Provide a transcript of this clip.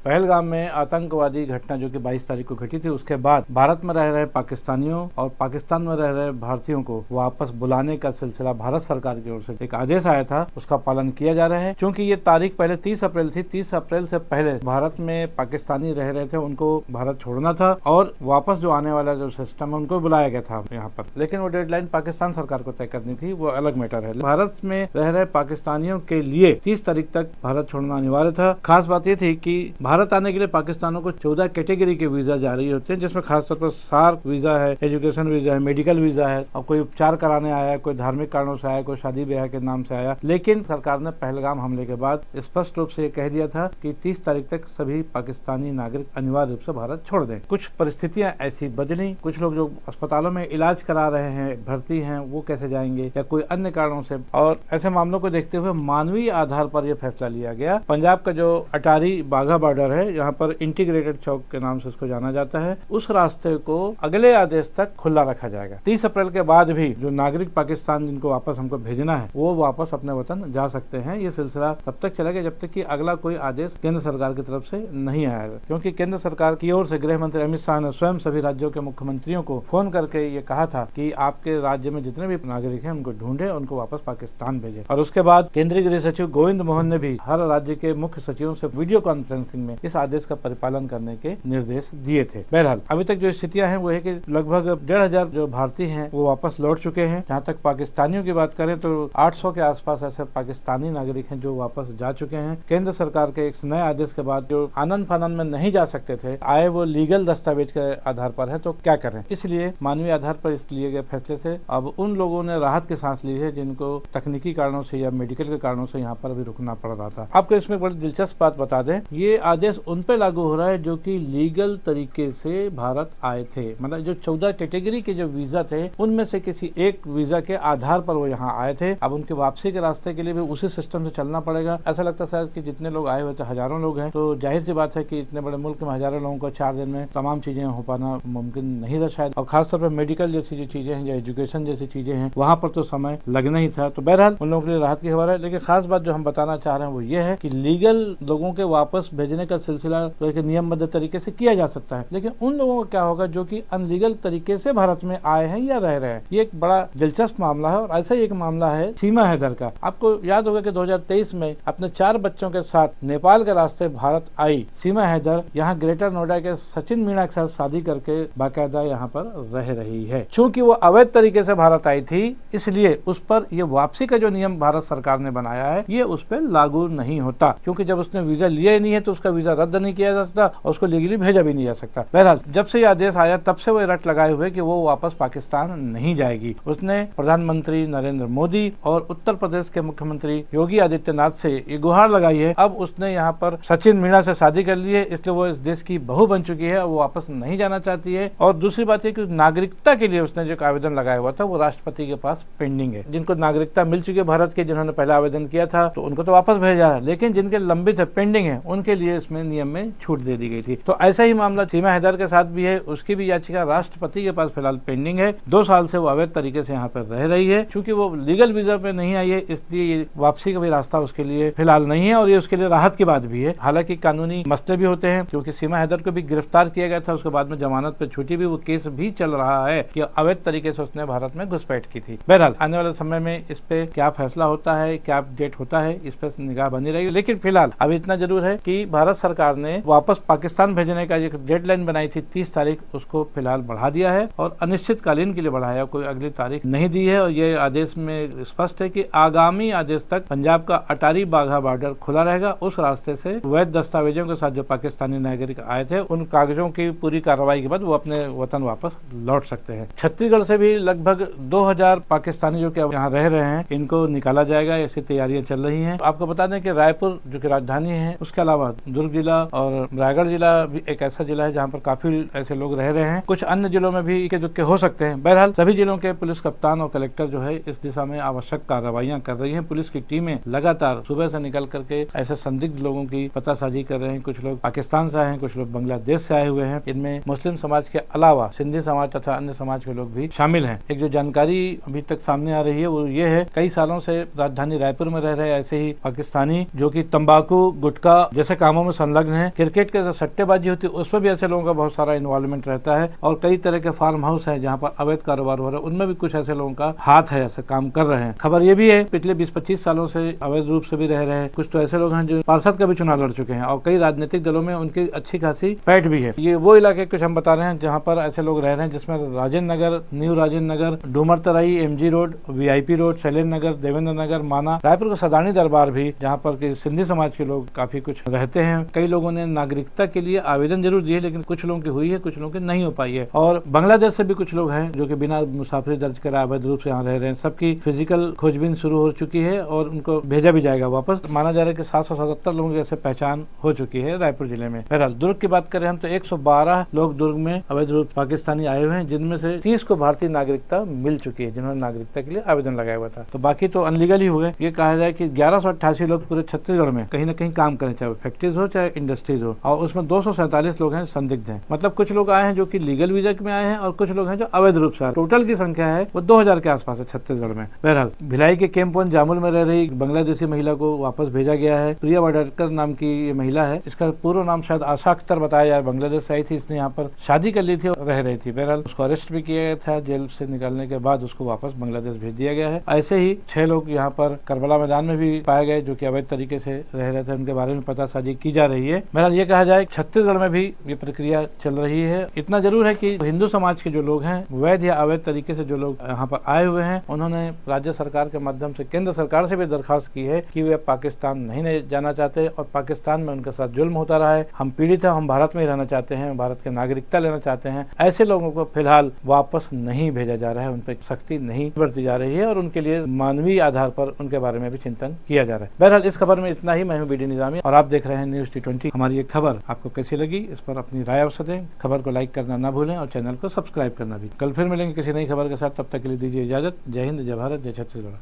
पहलगाम में आतंकवादी घटना जो कि 22 तारीख को घटी थी, उसके बाद भारत में रह रहे पाकिस्तानियों और पाकिस्तान में रह रहे भारतीयों को वापस बुलाने का सिलसिला भारत सरकार की ओर से एक आदेश आया था, उसका पालन किया जा रहा है। क्योंकि ये तारीख पहले 30 अप्रैल थी, 30 अप्रैल से पहले भारत में पाकिस्तानी रह रहे थे, उनको भारत छोड़ना था और वापस जो आने वाला जो सिस्टम है उनको बुलाया गया था यहाँ पर। लेकिन वो डेडलाइन पाकिस्तान सरकार को तय करनी थी, वो अलग मैटर है। भारत में रह रहे पाकिस्तानियों के लिए 30 तारीख तक भारत छोड़ना अनिवार्य था। खास बात ये थी कि भारत आने के लिए पाकिस्तानों को 14 कैटेगरी के वीजा जारी होते हैं, जिसमें खासतौर पर सार्क वीजा है, एजुकेशन वीजा है, मेडिकल वीजा है, और कोई उपचार कराने आया, कोई धार्मिक कारणों से आया, कोई शादी ब्याह के नाम से आया। लेकिन सरकार ने पहलगाम हमले के बाद स्पष्ट रूप से ये कह दिया था कि 30 तारीख तक सभी पाकिस्तानी नागरिक अनिवार्य रूप से भारत छोड़ दें। कुछ परिस्थितियां ऐसी बदली, कुछ लोग जो अस्पतालों में इलाज करा रहे हैं, भर्ती हैं, वो कैसे जाएंगे या कोई अन्य कारणों से, और ऐसे मामलों को देखते हुए मानवीय आधार पर यह फैसला लिया गया। पंजाब का जो अटारी बाघा बॉर्डर है, यहाँ पर इंटीग्रेटेड चौक के नाम से उसको जाना जाता है, उस रास्ते को अगले आदेश तक खुला रखा जाएगा। 30 अप्रैल के बाद भी जो नागरिक पाकिस्तान जिनको वापस हमको भेजना है, वो वापस अपने वतन जा सकते हैं। ये सिलसिला तब तक चलेगा जब तक कि अगला कोई आदेश केंद्र सरकार की तरफ से नहीं आएगा। क्योंकि केंद्र सरकार की ओर से गृह मंत्री अमित शाह ने स्वयं सभी राज्यों के मुख्यमंत्रियों को फोन करके ये कहा था कि आपके राज्य में जितने भी नागरिक हैं उनको ढूंढे, उनको वापस पाकिस्तान भेजे। और उसके बाद केंद्रीय गृह सचिव गोविंद मोहन ने भी हर राज्य के मुख्य सचिवों से वीडियो कॉन्फ्रेंसिंग में इस आदेश का परिपालन करने के निर्देश दिए थे। बहरहाल अभी तक जो स्थितियां हैं वो है कि लगभग 1,500 जो भारतीय हैं वो वापस लौट चुके हैं। जहाँ तक पाकिस्तानियों की बात करें तो 800 के आसपास ऐसे पाकिस्तानी नागरिक हैं जो वापस जा चुके हैं। केंद्र सरकार के एक नए आदेश के बाद जो आनंद फानंद में नहीं जा सकते थे, आए वो लीगल दस्तावेज के आधार पर है, तो क्या करें। इसलिए मानवीय आधार पर इस लिए गए फैसले से अब उन लोगों ने राहत की सांस ली है जिनको तकनीकी कारणों से या मेडिकल के कारणों से यहाँ पर भी रुकना पड़ रहा था। आपको इसमें बड़ी दिलचस्प बात बता दें, ये आदेश उन पे लागू हो रहा है जो कि लीगल तरीके से भारत आए थे। मतलब जो 14 कैटेगरी के जो वीजा थे उनमें से किसी एक वीजा के आधार पर वो यहाँ आए थे। अब उनके वापसी के रास्ते के लिए भी उसी सिस्टम से चलना पड़ेगा। ऐसा लगता है शायद कि जितने लोग आए हुए थे हजारों लोग हैं, तो जाहिर सी बात है कि इतने बड़े मुल्क में हजारों लोगों को 4 दिन में तमाम चीजें हो पाना मुमकिन नहीं था शायद। और खासतौर पर मेडिकल जैसी जो चीजें हैं या एजुकेशन जैसी चीजें हैं, वहाँ पर तो समय लगना ही था। तो बहरहाल उन लोगों के लिए राहत की खबर है। लेकिन खास बात जो हम बताना चाह रहे हैं वो ये है कि लीगल लोगों के वापस भेजने का सिलसिला तो एक नियमबद्ध तरीके से किया जा सकता है, लेकिन उन लोगों का क्या होगा जो कि अनलीगल तरीके से भारत में आए हैं या रह रहे हैं। ये एक बड़ा दिलचस्प मामला है। और ऐसा ही एक मामला है सीमा हैदर का। आपको याद होगा कि 2023 में अपने 4 बच्चों के साथ नेपाल के रास्ते भारत आई सीमा हैदर यहाँ ग्रेटर नोएडा के सचिन मीणा के साथ शादी करके बाकायदा यहाँ पर रह रही है। चूंकि वो अवैध तरीके से भारत आई थी, इसलिए उस पर ये वापसी का जो नियम भारत सरकार ने बनाया है ये उस पर लागू नहीं होता। क्योंकि जब उसने वीजा लिया ही नहीं है तो उसका वीजा रद्द नहीं किया जा सकता और उसको लीगली भेजा भी नहीं जा सकता। बहरहाल जब से ये आदेश आया तब से वो रट लगाए हुए कि वो वापस पाकिस्तान नहीं जाएगी। उसने प्रधानमंत्री नरेंद्र मोदी और उत्तर प्रदेश के मुख्यमंत्री योगी आदित्यनाथ से ये गुहार लगाई है। अब उसने यहाँ पर सचिन मीणा से शादी कर ली है, इसलिए वो इस देश की बहू बन चुकी है, वो वापस नहीं जाना चाहती है। और दूसरी बात है कि नागरिकता के लिए उसने जो आवेदन लगाया हुआ था वो राष्ट्रपति के पास पेंडिंग है। जिनको नागरिकता मिल चुकी है भारत के, जिन्होंने पहला आवेदन किया था तो उनको तो वापस भेजा है, लेकिन जिनके लंबित है, पेंडिंग है, उनके लिए इसमें नियम में छूट दे दी गई थी। तो ऐसा ही मामला सीमा हैदर के साथ भी है। उसकी भी याचिका राष्ट्रपति के पास फिलहाल पेंडिंग है। 2 साल से वो अवैध तरीके से यहाँ पर रह रही है। क्योंकि वो लीगल वीजा पे नहीं आई है, इसलिए ये वापसी का भी रास्ता उसके लिए फिलहाल नहीं है और ये उसके लिए राहत की बात भी है। हालांकि कानूनी मसले भी होते हैं, क्योंकि सीमा हैदर को भी गिरफ्तार किया गया था, उसके बाद में जमानत पे छूटी भी, वो केस भी चल रहा है कि अवैध तरीके से उसने भारत में घुसपैठ की थी। बहरहाल आने वाले समय में इस पे क्या फैसला होता है, क्या अपडेट होता है, इस पर निगाह बनी रहेगी। लेकिन फिलहाल अभी इतना जरूर है कि भारत सरकार ने वापस पाकिस्तान भेजने का एक डेडलाइन बनाई थी 30 तारीख, उसको फिलहाल बढ़ा दिया है और अनिश्चितकालीन के लिए बढ़ाया, कोई अगली तारीख नहीं दी है। और ये आदेश में स्पष्ट है कि आगामी आदेश तक पंजाब का अटारी बाघा बॉर्डर खुला रहेगा। उस रास्ते से वैध दस्तावेजों के साथ जो पाकिस्तानी नागरिक आए थे, उन कागजों की पूरी कार्रवाई के बाद वो अपने वतन वापस लौट सकते हैं। छत्तीसगढ़ से भी लगभग 2000 पाकिस्तानी जो कि यहाँ रह रहे हैं, इनको निकाला जाएगा, ऐसी तैयारियां चल रही हैं। आपको बता दें कि रायपुर जो कि राजधानी है, उसके अलावा दुर्ग जिला और रायगढ़ जिला भी एक ऐसा जिला है जहाँ पर काफी ऐसे लोग रह रहे हैं। कुछ अन्य जिलों में भी इक्के दुक्के हो सकते हैं। बहरहाल सभी जिलों के पुलिस कप्तान और कलेक्टर जो है इस दिशा में आवश्यक कार्रवाइयां कर रही हैं। पुलिस की टीमें लगातार सुबह से निकल करके ऐसे संदिग्ध लोगों की पतासाजी कर रहे हैं। कुछ लोग पाकिस्तान से आए हैं, कुछ लोग बांग्लादेश से आए हुए हैं। इनमें मुस्लिम समाज के अलावा सिंधी समाज तथा अन्य समाज के लोग भी शामिल हैं। एक जो जानकारी अभी तक सामने आ रही है वो ये है, कई सालों से राजधानी रायपुर में रह रहे ऐसे ही पाकिस्तानी जो कि तंबाकू, गुटखा जैसे कामों में संलग्न है। क्रिकेट के सट्टेबाजी होती है उसमें भी ऐसे लोगों का बहुत सारा इन्वॉल्वमेंट रहता है और कई तरह के फार्म हाउस है जहाँ पर अवैध कारोबार हो रहा है, उनमें भी कुछ ऐसे लोगों का हाथ है, ऐसे काम कर रहे हैं। खबर ये भी है पिछले 20-25 सालों से अवैध रूप से भी रह रहे हैं। कुछ तो ऐसे लोग हैं जो पार्षद का भी चुनाव लड़ चुके हैं और कई राजनीतिक दलों में उनकी अच्छी खासी पैठ भी है। ये वो इलाके कुछ हम बता रहे हैं जहाँ पर ऐसे लोग रह रहे हैं, जिसमें Rajendra Nagar, new Rajendra Nagar, Dumar Tarai, MG road, VIP road, Shailendra Nagar, Devendra Nagar, Mana, Raipur का सदानी दरबार भी, जहाँ पर के सिंधी समाज के लोग काफी कुछ रहते हैं। कई लोगों ने नागरिकता के लिए आवेदन जरूर दिए, लेकिन कुछ लोगों की हुई है, कुछ लोगों की नहीं हो पाई है। और बांग्लादेश से भी कुछ लोग हैं जो कि बिना मुसाफिरी दर्ज कराए अवैध रूप से यहाँ रह रहे हैं। सबकी फिजिकल खोजबीन शुरू हो चुकी है और उनको भेजा भी जाएगा वापस। माना जा रहा है कि 777 लोगों की ऐसे पहचान हो चुकी है रायपुर जिले में। बहरहाल दुर्ग की बात करें हम तो 112 लोग दुर्ग में अवैध रूप पाकिस्तानी आए हुए हैं, जिनमें से 30 को भारतीय नागरिकता मिल चुकी है, जिन्होंने नागरिकता के लिए आवेदन लगाया हुआ था। तो बाकी तो अनलीगल ही हुए। ये कहा जाए कि 1188 लोग पूरे छत्तीसगढ़ में कहीं न कहीं काम करें, चाहे फैक्ट्रीज हो चाहे इंडस्ट्रीज हो, और उसमें 247 लोग हैं संदिग्ध हैं। मतलब कुछ लोग आए हैं जो कि लीगल वीजा में आए हैं और कुछ लोग हैं जो अवैध रूप से आए। टोटल की संख्या है वो 2000 के आसपास है छत्तीसगढ़ में। बहरहाल भिलाई के कैंपवन जामुल में रह रही बांग्लादेशी महिला को वापस भेजा गया है। प्रिया वाडकर नाम की ये महिला है, इसका पूरा नाम शायद आशा अख्तर बताया जाए। बांग्लादेश से आई थी, इसने यहाँ पर शादी कर ली थी और रह रही थी। बहरहाल उसको अरेस्ट भी किया गया था, जेल से निकालने के बाद उसको वापस बांग्लादेश भेज दिया गया है। ऐसे ही 6 लोग यहाँ पर करबला मैदान में भी पाए गए जो कि अवैध तरीके से रह रहे थे, उनके बारे में पतासाजी की जा रही है। बहरहाल ये कहा जाए छत्तीसगढ़ में भी ये प्रक्रिया चल रही है। इतना जरूर है कि हिंदू समाज के जो लोग हैं, वैध या अवैध तरीके से जो लोग यहाँ पर आए हुए हैं, उन्होंने राज्य सरकार के माध्यम से केंद्र सरकार से भी दरखास्त की है कि वे पाकिस्तान नहीं जाना चाहते और पाकिस्तान में उनके साथ जुल्म होता रहा है। हम पीड़ित हैं, हम भारत में ही रहना चाहते हैं, भारत की नागरिकता लेना चाहते हैं। ऐसे लोगों को फिलहाल वापस नहीं भेजा जा रहा है, उन पर सख्ती नहीं बरती जा रही है और उनके लिए मानवीय आधार पर उनके बारे में भी चिंतन किया जा रहा है। बहरहाल इस खबर में इतना ही। मैं हूं बीडी निजामी और आप देख रहे हैं न्यूज़ T20। हमारी ये खबर आपको कैसी लगी, इस पर अपनी राय अवश्य दें। खबर को लाइक करना ना भूलें और चैनल को सब्सक्राइब करना भी। कल फिर मिलेंगे किसी नई खबर के साथ, तब तक के लिए दीजिए इजाजत। जय हिंद, जय भारत, जय छत्तीसगढ़।